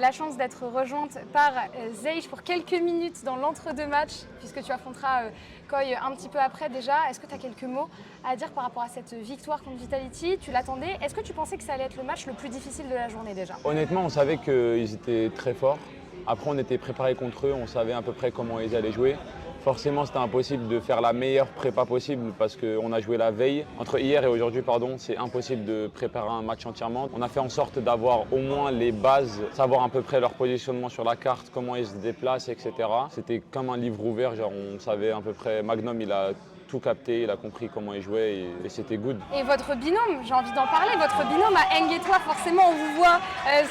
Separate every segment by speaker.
Speaker 1: la chance d'être rejointe par Zeish pour quelques minutes dans l'entre-deux matchs, puisque tu affronteras Coy un petit peu après déjà. Est-ce que tu as quelques mots à dire par rapport à cette victoire contre Vitality? Tu l'attendais? Est-ce que tu pensais que ça allait être le match le plus difficile de la journée déjà?
Speaker 2: Honnêtement, on savait qu'ils étaient très forts. Après, on était préparé contre eux, on savait à peu près comment ils allaient jouer. Forcément, c'était impossible de faire la meilleure prépa possible parce qu'on a joué la veille. Entre hier et aujourd'hui, c'est impossible de préparer un match entièrement. On a fait en sorte d'avoir au moins les bases, savoir à peu près leur positionnement sur la carte, comment ils se déplacent, etc. C'était comme un livre ouvert, genre on savait à peu près. Magnum, il a tout capté, il a compris comment il jouait et c'était good.
Speaker 1: Et votre binôme, j'ai envie d'en parler, votre binôme à Eng et toi, forcément on vous voit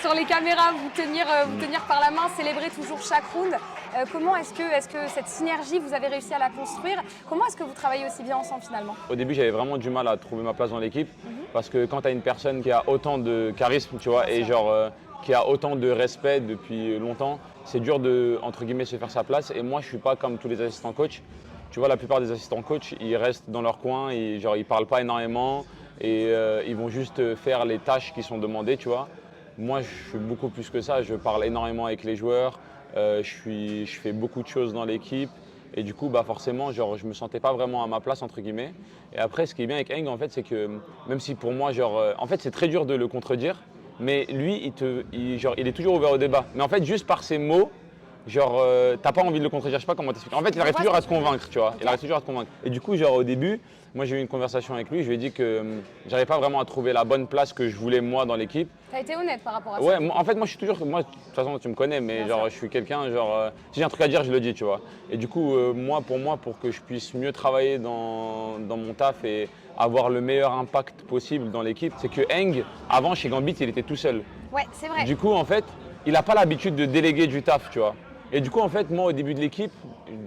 Speaker 1: sur les caméras vous tenir par la main, célébrer toujours chaque round. Comment est-ce que cette synergie, vous avez réussi à la construire? Comment est-ce que vous travaillez aussi bien ensemble finalement?
Speaker 2: Au début, j'avais vraiment du mal à trouver ma place dans l'équipe parce que quand tu as une personne qui a autant de charisme, tu vois, et qui a autant de respect depuis longtemps, c'est dur de, entre guillemets, se faire sa place. Et moi, je ne suis pas comme tous les assistants coach. Tu vois, la plupart des assistants coach, ils restent dans leur coin, et, ils ne parlent pas énormément et ils vont juste faire les tâches qui sont demandées, tu vois. Moi, je suis beaucoup plus que ça. Je parle énormément avec les joueurs, je fais beaucoup de choses dans l'équipe et du coup, forcément, je ne me sentais pas vraiment à ma place, entre guillemets. Et après, ce qui est bien avec Eng, en fait, c'est que même si pour moi, en fait, c'est très dur de le contredire, mais lui, il est toujours ouvert au débat. Mais en fait, juste par ses mots, t'as pas envie de le contredire, je sais pas comment t'expliquer. En fait, il arrive toujours à te convaincre, tu vois. Il arrive toujours à te convaincre. Et du coup, au début, moi j'ai eu une conversation avec lui, je lui ai dit que j'arrivais pas vraiment à trouver la bonne place que je voulais moi dans l'équipe.
Speaker 1: T'as été honnête par rapport à ça?
Speaker 2: Ouais, en fait, moi je suis toujours, de toute façon tu me connais, mais je suis quelqu'un, si j'ai un truc à dire, je le dis, tu vois. Et du coup, pour que je puisse mieux travailler dans mon taf et avoir le meilleur impact possible dans l'équipe, c'est que Eng, avant chez Gambit, il était tout seul.
Speaker 1: Ouais, c'est vrai.
Speaker 2: Du coup, en fait, il n'a pas l'habitude de déléguer du taf, tu vois. Et du coup, en fait, moi, au début de l'équipe,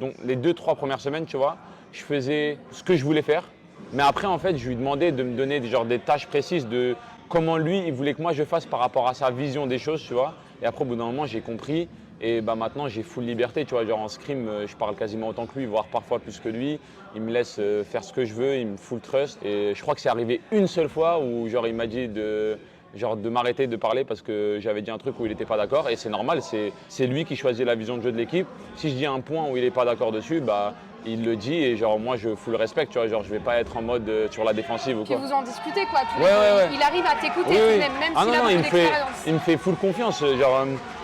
Speaker 2: donc les 2-3 premières semaines, tu vois, je faisais ce que je voulais faire. Mais après, en fait, je lui demandais de me donner des tâches précises de comment lui, il voulait que moi je fasse par rapport à sa vision des choses, tu vois. Et après, au bout d'un moment, j'ai compris. Et maintenant, j'ai full liberté, tu vois. Genre en scrim, je parle quasiment autant que lui, voire parfois plus que lui. Il me laisse faire ce que je veux, il me full trust. Et je crois que c'est arrivé une seule fois où il m'a dit de m'arrêter de parler parce que j'avais dit un truc où il n'était pas d'accord et c'est normal, c'est lui qui choisit la vision de jeu de l'équipe. Si je dis un point où il n'est pas d'accord dessus, il le dit et moi je full respect, tu vois, je vais pas être en mode sur la défensive ou quoi.
Speaker 1: Puis vous en discutez quoi,
Speaker 2: ouais.
Speaker 1: Il arrive à t'écouter
Speaker 2: Oui.
Speaker 1: même s'il a beaucoup d'expérience.
Speaker 2: Il me fait full confiance,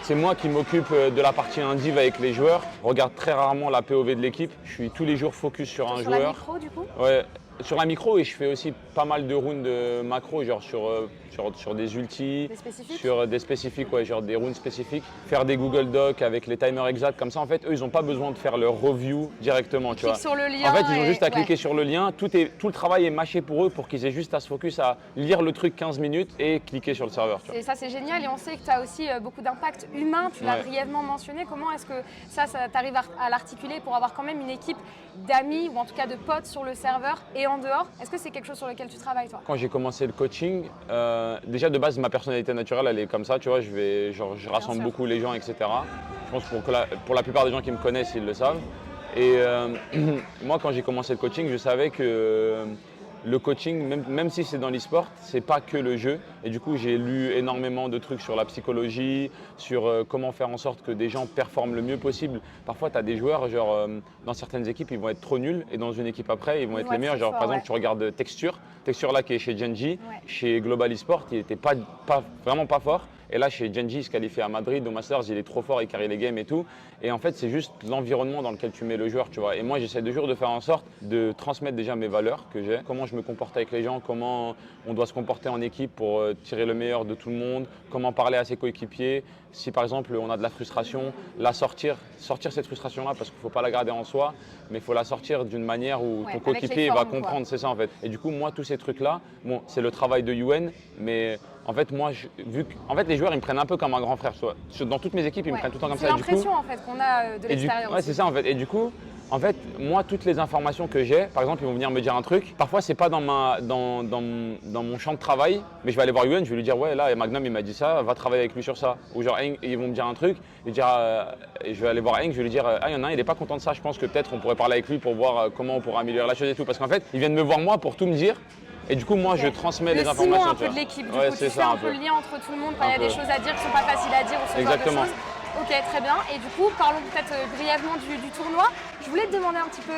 Speaker 2: c'est moi qui m'occupe de la partie indiv avec les joueurs. Je regarde très rarement la POV de l'équipe, je suis tous les jours focus sur un joueur.
Speaker 1: Sur la micro du coup?
Speaker 2: Ouais. Sur la micro, et je fais aussi pas mal de rounds macro, sur des ultis, sur des spécifiques, ouais, des rounds spécifiques. Faire des Google Docs avec les timers exacts, comme ça, en fait, eux, ils n'ont pas besoin de faire leur review directement, tu vois.
Speaker 1: Sur le lien.
Speaker 2: En fait, ils ont juste à cliquer sur le lien. Tout le travail est mâché pour eux pour qu'ils aient juste à se focus à lire le truc 15 minutes et cliquer sur le serveur. Tu vois.
Speaker 1: Et ça, c'est génial. Et on sait que tu as aussi beaucoup d'impact humain. Tu l'as brièvement mentionné. Comment est-ce que ça t'arrive à l'articuler pour avoir quand même une équipe d'amis ou en tout cas de potes sur le serveur et en dehors? Est-ce que c'est quelque chose sur lequel tu travailles, toi?
Speaker 2: Quand j'ai commencé le coaching, déjà de base, ma personnalité naturelle, elle est comme ça, tu vois, je rassemble beaucoup les gens, etc. Je pense que pour la plupart des gens qui me connaissent, ils le savent. Et moi, quand j'ai commencé le coaching, je savais que le coaching, même si c'est dans l'e-sport, c'est pas que le jeu. Et du coup, j'ai lu énormément de trucs sur la psychologie, sur comment faire en sorte que des gens performent le mieux possible. Parfois, tu as des joueurs, dans certaines équipes, ils vont être trop nuls et dans une équipe après, ils vont être les meilleurs. Par exemple, tu regardes Texture là qui est chez Genji, chez Global eSport, il n'était vraiment pas fort. Et là, chez Genji, il se qualifie à Madrid, au Masters, il est trop fort, il carry les games et tout. Et en fait, c'est juste l'environnement dans lequel tu mets le joueur, tu vois. Et moi, j'essaie toujours de faire en sorte de transmettre déjà mes valeurs que j'ai, comment je me comporte avec les gens, comment on doit se comporter en équipe pour tirer le meilleur de tout le monde, comment parler à ses coéquipiers. Si par exemple, on a de la frustration, sortir cette frustration-là, parce qu'il ne faut pas la garder en soi, mais il faut la sortir d'une manière où ton coéquipier va comprendre, c'est ça en fait. Et du coup, moi, tous ces trucs-là, bon, c'est le travail de UN, mais en fait, moi, en fait, les joueurs, ils me prennent un peu comme un grand frère. Dans toutes mes équipes, ils me prennent tout le temps comme ça.
Speaker 1: C'est l'impression en fait qu'on a de l'extérieur.
Speaker 2: Ouais, c'est ça en fait. Et du coup, en fait, moi, toutes les informations que j'ai, par exemple, ils vont venir me dire un truc. Parfois, c'est pas dans mon champ de travail, mais je vais aller voir UN, je vais lui dire ouais, là, Magnum, il m'a dit ça, va travailler avec lui sur ça. Ou genre, ils vont me dire un truc, et je vais aller voir Eng, je vais lui dire il y en a un, il n'est pas content de ça. Je pense que peut-être on pourrait parler avec lui pour voir comment on pourrait améliorer la chose et tout. Parce qu'en fait, ils viennent me voir moi pour tout me dire. Et du coup, moi,
Speaker 1: Ok.
Speaker 2: je transmets
Speaker 1: Le
Speaker 2: les
Speaker 1: Simon
Speaker 2: informations.
Speaker 1: un peu de l'équipe, du coup, tu
Speaker 2: c'est
Speaker 1: fais
Speaker 2: ça
Speaker 1: un peu le lien entre tout le monde quand il y a
Speaker 2: Un
Speaker 1: des
Speaker 2: peu.
Speaker 1: choses à dire qui sont pas faciles à dire ou ce
Speaker 2: Exactement.
Speaker 1: genre de choses. Ok, très bien. Et du coup, parlons peut-être brièvement du tournoi. Je voulais te demander un petit peu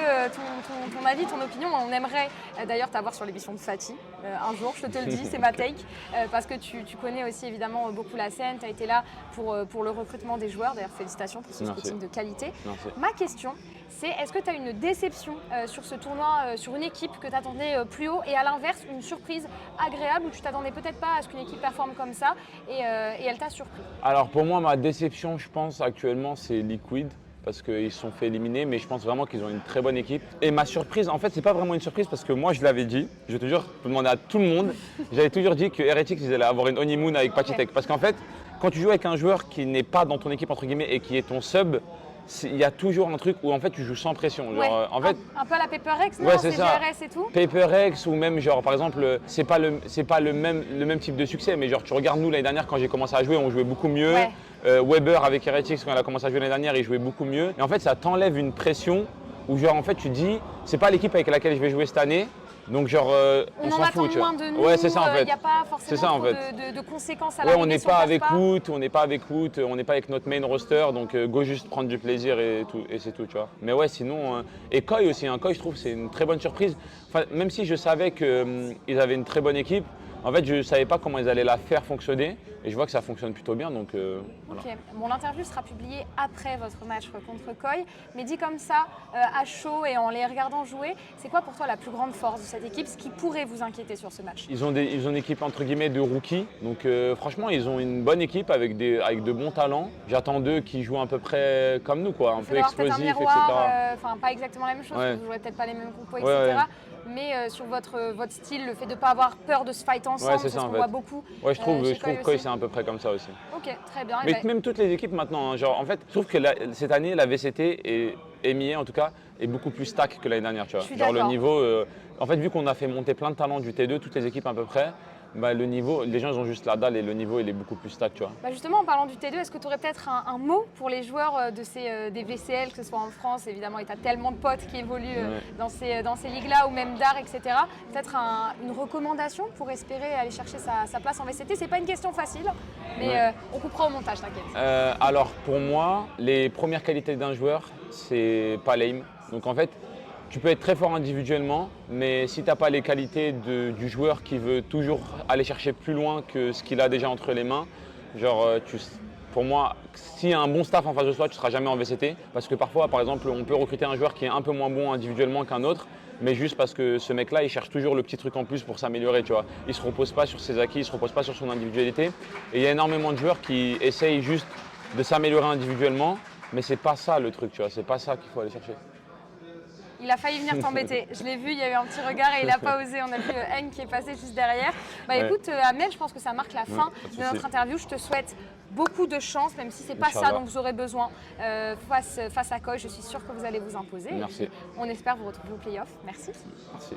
Speaker 1: ton avis, ton opinion. On aimerait d'ailleurs t'avoir sur l'émission de Fatih un jour, je te le dis, c'est ma take. Parce que tu connais aussi évidemment beaucoup la scène, tu as été là pour le recrutement des joueurs. D'ailleurs, félicitations pour ce
Speaker 2: Merci.
Speaker 1: scouting de qualité.
Speaker 2: Merci.
Speaker 1: Ma question, c'est est-ce que tu as une déception sur ce tournoi, sur une équipe que tu attendais plus haut et à l'inverse, une surprise agréable où tu t'attendais peut-être pas à ce qu'une équipe performe comme ça et elle t'a surpris?
Speaker 2: Alors pour moi, ma déception, je pense actuellement, c'est Liquid parce qu'ils se sont fait éliminer, mais je pense vraiment qu'ils ont une très bonne équipe. Et ma surprise, en fait, c'est pas vraiment une surprise parce que moi, je l'avais dit, je te jure, je peux demander à tout le monde, j'avais toujours dit que Heretics, ils allaient avoir une honeymoon avec Pachitech. Parce qu'en fait, quand tu joues avec un joueur qui n'est pas dans ton équipe, entre guillemets, et qui est ton sub, il y a toujours un truc où en fait tu joues sans pression.
Speaker 1: Ouais.
Speaker 2: Genre, en fait,
Speaker 1: un peu à la PaperX, non?
Speaker 2: Ouais, c'est ça.
Speaker 1: CGRS et tout.
Speaker 2: PaperX ou même genre par exemple, c'est pas le même type de succès, mais genre tu regardes nous l'année dernière quand j'ai commencé à jouer, on jouait beaucoup mieux.
Speaker 1: Ouais.
Speaker 2: Weber avec Heretics quand elle a commencé à jouer l'année dernière, il jouait beaucoup mieux. Et en fait ça t'enlève une pression où genre en fait tu te dis c'est pas l'équipe avec laquelle je vais jouer cette année. Donc genre on
Speaker 1: On
Speaker 2: s'en
Speaker 1: en attend
Speaker 2: fout, tu vois.
Speaker 1: moins de nous,
Speaker 2: Ouais, c'est ça en fait.
Speaker 1: il n'y a pas
Speaker 2: C'est
Speaker 1: forcément
Speaker 2: ça, en
Speaker 1: trop
Speaker 2: fait.
Speaker 1: de conséquences à
Speaker 2: Ouais,
Speaker 1: l'arrivée
Speaker 2: on n'est
Speaker 1: si
Speaker 2: pas
Speaker 1: passe
Speaker 2: avec
Speaker 1: pas.
Speaker 2: Woot, on n'est pas avec notre main roster, donc go juste prendre du plaisir et tout, et c'est tout, tu vois. Mais ouais, sinon, et Koi aussi, Koi je trouve c'est une très bonne surprise. Enfin, même si je savais qu'ils avaient une très bonne équipe, en fait je ne savais pas comment ils allaient la faire fonctionner, et je vois que ça fonctionne plutôt bien, donc voilà.
Speaker 1: Ok, bon, l'interview sera publiée après votre match contre Koi, mais dit comme ça, à chaud et en les regardant jouer, c'est quoi pour toi la plus grande force de cette équipe, ce qui pourrait vous inquiéter sur ce match?
Speaker 2: Ils ont une équipe entre guillemets de rookies, donc franchement ils ont une bonne équipe avec de bons talents. J'attends d'eux qui jouent à peu près comme nous, quoi, un peu explosifs,
Speaker 1: un miroir, enfin pas exactement la même chose,
Speaker 2: Ouais.
Speaker 1: vous jouez peut-être pas les mêmes compos,
Speaker 2: Ouais,
Speaker 1: etc.
Speaker 2: ouais.
Speaker 1: Mais sur votre style, le fait de ne pas avoir peur de se fight ensemble,
Speaker 2: c'est
Speaker 1: c'est
Speaker 2: ça,
Speaker 1: ce
Speaker 2: en
Speaker 1: qu'on
Speaker 2: fait.
Speaker 1: voit beaucoup.
Speaker 2: Ouais, je trouve Koi
Speaker 1: aussi.
Speaker 2: c'est à peu près comme ça aussi.
Speaker 1: Ok, très bien.
Speaker 2: Mais même toutes les équipes maintenant, hein, genre en fait, je trouve que cette année, la VCT et MIA en tout cas, est beaucoup plus stack que l'année dernière, tu vois.
Speaker 1: Je suis
Speaker 2: Genre le
Speaker 1: d'accord.
Speaker 2: niveau, en fait, vu qu'on a fait monter plein de talents du T2, toutes les équipes à peu près, bah, le niveau, les gens ils ont juste la dalle et le niveau il est beaucoup plus stack, tu vois.
Speaker 1: Bah justement, en parlant du T2, est-ce que tu aurais peut-être un mot pour les joueurs des VCL, que ce soit en France, évidemment, et tu as tellement de potes qui évoluent dans ces ligues-là, ou même d'art, etc. Peut-être une recommandation pour espérer aller chercher sa place en VCT. C'est pas une question facile, mais on coupera au montage, t'inquiète.
Speaker 2: Alors pour moi, les premières qualités d'un joueur, c'est pas l'aim. Donc en fait, tu peux être très fort individuellement, mais si tu n'as pas les qualités du joueur qui veut toujours aller chercher plus loin que ce qu'il a déjà entre les mains, genre pour moi, s'il y a un bon staff en face de toi, tu ne seras jamais en VCT. Parce que parfois, par exemple, on peut recruter un joueur qui est un peu moins bon individuellement qu'un autre, mais juste parce que ce mec-là, il cherche toujours le petit truc en plus pour s'améliorer, tu vois. Il ne se repose pas sur ses acquis, il ne se repose pas sur son individualité. Et il y a énormément de joueurs qui essayent juste de s'améliorer individuellement, mais c'est pas ça le truc, tu vois. C'est pas ça qu'il faut aller chercher.
Speaker 1: Il a failli venir t'embêter. Je l'ai vu, il y a eu un petit regard et il n'a pas osé. On a vu Heng qui est passé juste derrière. Bah écoute, Amel, je pense que ça marque la fin de notre interview. Je te souhaite beaucoup de chance, même si ce n'est pas ça dont vous aurez besoin face à Koi. Je suis sûre que vous allez vous imposer.
Speaker 2: Merci.
Speaker 1: On espère vous retrouver au play-off. Merci.
Speaker 2: Merci.